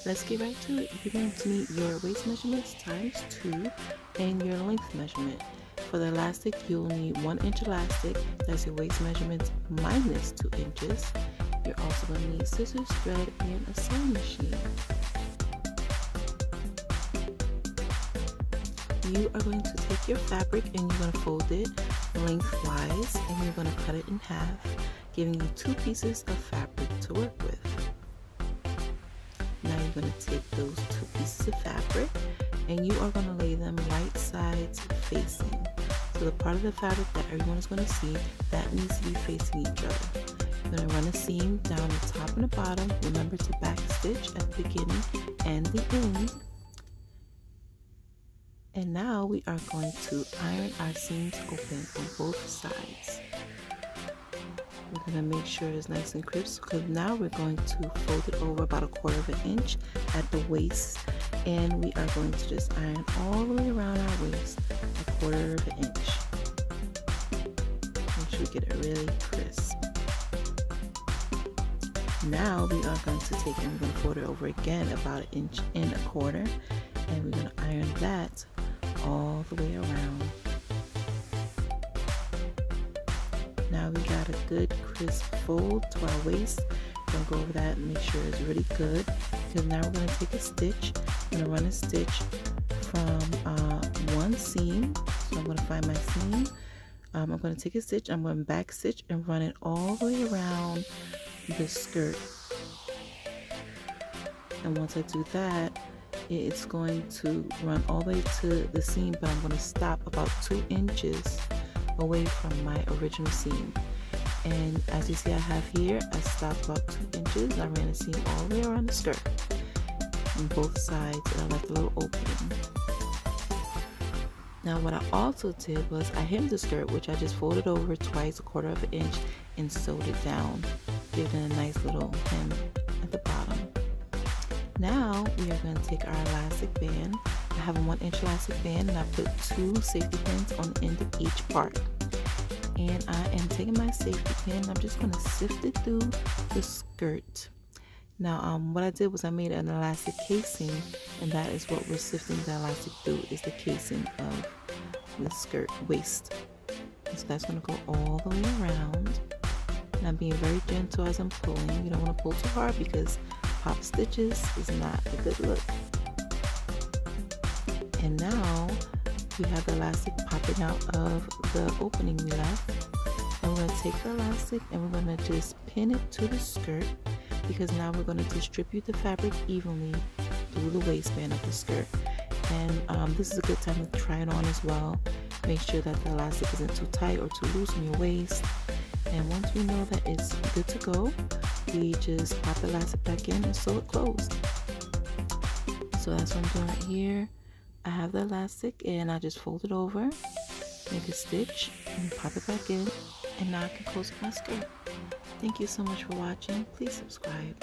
let's get right to it. You're going to need your waist measurements times 2 and your length measurement. For the elastic, you'll need 1 inch elastic. That's your waist measurements minus 2 inches. You're also going to need scissors, thread, and a sewing machine. You are going to take your fabric and you're going to fold it lengthwise, and you're going to cut it in half, giving you 2 pieces of fabric to work with. Now you're going to take those 2 pieces of fabric and you are going to lay them right sides facing. So the part of the fabric that everyone is going to see, that needs to be facing each other. You're going to run a seam down the top and the bottom. Remember to back stitch at the beginning and the end. And now we are going to iron our seams open on both sides. We're going to make sure it's nice and crisp, because now we're going to fold it over about 1/4 inch at the waist, and we are going to just iron all the way around our waist 1/4 inch. Make sure we get it really crisp. Now we are going to take it and we're going to fold it over again about 1.25 inches, and we're going to iron that all the way around. Now we got a good crisp fold to our waist. We're going to go over that and make sure it's really good, because now we're going to take a stitch. I'm going to run a stitch from one seam. So I'm going to find my seam. I'm going to take a stitch, I'm going to back stitch and run it all the way around the skirt. And once I do that, it's going to run all the way to the seam, but I'm going to stop about 2 inches away from my original seam. And as you see, I have here, I stopped about 2 inches. I ran a seam all the way around the skirt on both sides, and I left a little opening. Now what I also did was I hemmed the skirt, which I just folded over twice 1/4 inch and sewed it down, giving it a nice little hem at the bottom. Now we are going to take our elastic band. I have a 1 inch elastic band, and I put 2 safety pins on the end of each part. And I am taking my safety pin, I'm just going to sift it through the skirt. Now what I did was I made an elastic casing, and that is what we're sifting the elastic through, is the casing of the skirt waist. So that's going to go all the way around. And I'm being very gentle as I'm pulling. You don't want to pull too hard, because pop stitches is not a good look. And now we have the elastic popping out of the opening we left. And we're going to take the elastic and we're going to just pin it to the skirt, because now we're going to distribute the fabric evenly through the waistband of the skirt. And this is a good time to try it on as well. Make sure that the elastic isn't too tight or too loose on your waist. And once we know that it's good to go, we just pop the elastic back in and sew it closed. So that's what I'm doing right here. I have the elastic and I just fold it over, make a stitch, and pop it back in, and now I can close my skirt. Thank you so much for watching. Please subscribe.